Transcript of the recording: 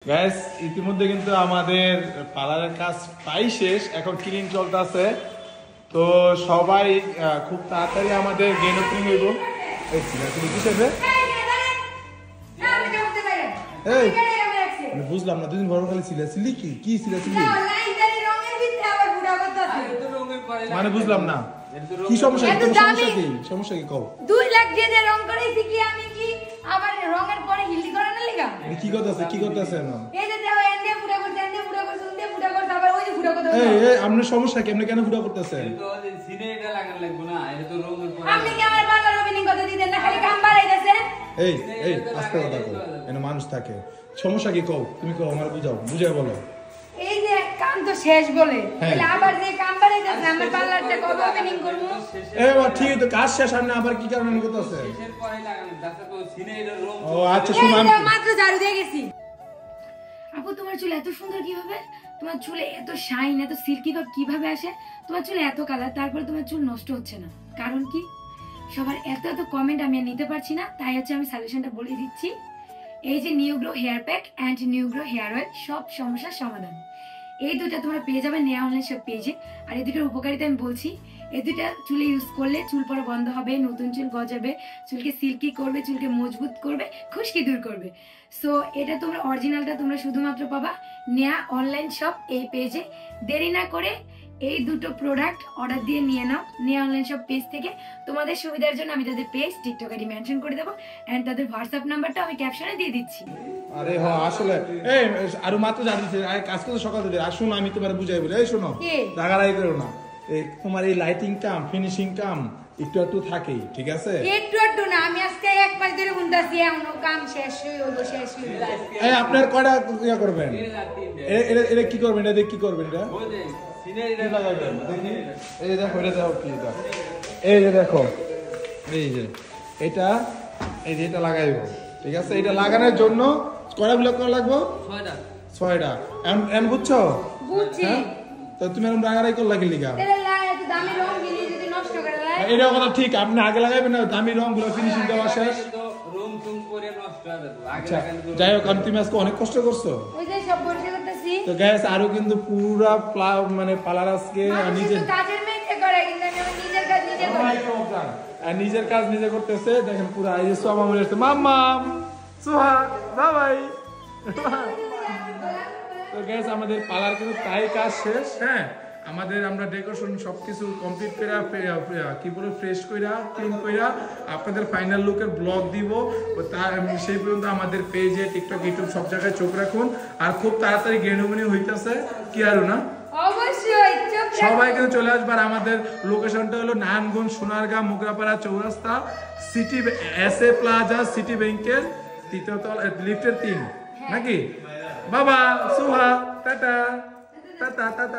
Guys ইতিমধ্যে কিন্তু আমাদের পার্লারের কাজ প্রায় শেষ, এখন ক্লিন চলতেছে। তো সবাই খুব তাড়াতাড়ি আমাদের গেন ওপেনিং হইব। এই তুমি কি শেষে এই বুঝলাম না, দুদিন বড় খালি ছিলি কি ছিলি মানে বুঝলাম না কি সমস্যা, সমস্যা কি কও? 2 লাখ দিয়ে রং করাইছি কি আমি, কি আবার রঙের পরে হিলদি করা না লাগা কি করতেছে না? এই যে দেখো এন্ডে পুরো করতে উনতে পুরো করতে আবার ওই যে পুরো করতে। এই আপনার সমস্যা কি? আপনি কেন পুরো করতেছেন? তো সিনে এটা লাগান লাগবে না, এটা তো রঙের পরে। আপনি কি আমার পার্লার ওপেনিং করতে দিবেন না, খালি কাম বাড়াইতেছেন? এই আস্তে কথা কও, এনে মানুষ থাকে। সমস্যা কি কও? তুমি কও, আমার বুঝাও বলো। এই যে কাম তো শেষ বলে তাহলে আবার যে কাম বাড়াইতেছে আমার পার্লারটা কবে ওপেনিং করব? এই বাবা ঠিক তো কাজ শেষ আর না, আবার কি কারণে করতেছে? শেষের পরে লাগান, যাতে তো সিনে এটা রং। ও আচ্ছা শুনুন, আমি মাত্র ঝাড়ু দিয়ে গেছি। আপু তোমার চুল এত সুন্দর কিভাবে? তোমার চুলে এত শাইন, এত সিল্কি ভাব কিভাবে আসে? তোমার চুলে এত কালার, তারপর তোমার চুল নষ্ট হচ্ছে না, কারণ কি? সবার এত কমেন্ট আমি আর নিতে পারছি না, তাই হচ্ছে আমি সলিউশনটা বলে দিচ্ছি। এই যে new grow hair pack and new grow hair oil, সব সমস্যার সমাধান। এই দুটা তোমরা পেয়ে যাবে নেয়া অনলাইন সব পেজে। আর এই দুটোর উপকারিতা আমি বলছি, এই দুটা চুলে ইউজ করলে চুল পড়া বন্ধ হবে, নতুন চুল গজাবে, চুলকে সিল্কি করবে, চুলকে মজবুত করবে, খুশকি দূর করবে। সো এটা তোমরা অরিজিনালটা তোমরা শুধুমাত্র পাবা নেয়া অনলাইন শপ এই পেজে। দেরি না করে এই দুটো প্রোডাক্ট অর্ডার দিয়ে নিয়ে নাও নেয়া অনলাইন শপ পেজ থেকে। তোমাদের সুবিধার জন্য আমি তাদের পেজ টিকটক আইডি মেনশন করে দেবো, এন্ড তাদের হোয়াটসঅ্যাপ নাম্বারটা আমি ক্যাপশনে দিয়ে দিচ্ছি। আরে হ্যাঁ আসলে এই আর মাত্র জানিস কাজ করতে সকাল থেকে আর শোনো, আমি তোমার বুঝাই বলি। এই শোনো, রাগারাগি করো না। এই তোমার এই লাইটিং কাম, ফিনিশিং কাম একটু থাকেই, ঠিক আছে? একটু না, আমি আজকে 1 মাস ধরে বুনতাছি, এখনো কাম শেষ হইলো। এই আপনার কয়টা ইয়া করবেন? এটা কি করবেন? এটা কি করবেন? এটা সিনে এটা লাগাবেন। দেখি এই দেখো, এটা দেখো কি এটা, এই যে দেখো, এই যে এটা লাগাইবো, ঠিক আছে? এটা লাগানোর জন্য কয়টা ব্লক করা লাগবে? 6টা। এন বুঝছো? বুঝছি। তো তুমি এরকম রাগারাগি করলা কি লিগা? দামি রং গিলি যদি নষ্ট করে দেয় এটা কথা ঠিক, আপনি আগে লাগাইবেন না, দামি রং গুলো ফিনিশিং দেওয়া শেষ। রং তুম করে নষ্ট হয়ে যাবে, আগে লাগান। যাই হোক, তুমি আজকে অনেক কষ্ট করছো। ওই যে সব পরিষ্কার করতেছি। তো গাইস আরো কিন্তু পুরা মানে পার্লার আজকে নিজের কাজের মেয়ে করে, কিন্তু আমি আমার নিজের কাজ নিজে করি। আর নিজের কাজ নিজে করতেছে। দেখেন পুরা এই যে সোমা মনে আসছে, মাম্মাম সোহা বাবাই। তো গাইস আমাদের পার্লার কিন্তু তাই কাজ শেষ। হ্যাঁ, আমরা ডেকোরেশন সবকিছু কমপ্লিট কইরা কি বলে ফ্রেশ কইরা ক্লিন কইরা আপনাদের ফাইনাল লুকের ব্লগ দিব। তার সেই পর্যন্ত আমাদের পেজে, টিকটক, ইউটিউব সব জায়গায় চোখ রাখুন। আর খুব তাড়াতাড়ি গ্র্যান্ড ওপেনিং হইতাছে, কি আর না অবশ্যই সবাই কিন্তু চলে আসবার। আমাদের লোকেশনটা হলো নারায়ণগঞ্জ, সোনারগাঁ, মোগরাপাড়া চৌরাস্তা, সিটি এসএ প্লাজা, সিটি ব্যাংকের 3য় তলা, লিফটের 3 নাকি? বাবা সুহা টাটা টাটা টাটা।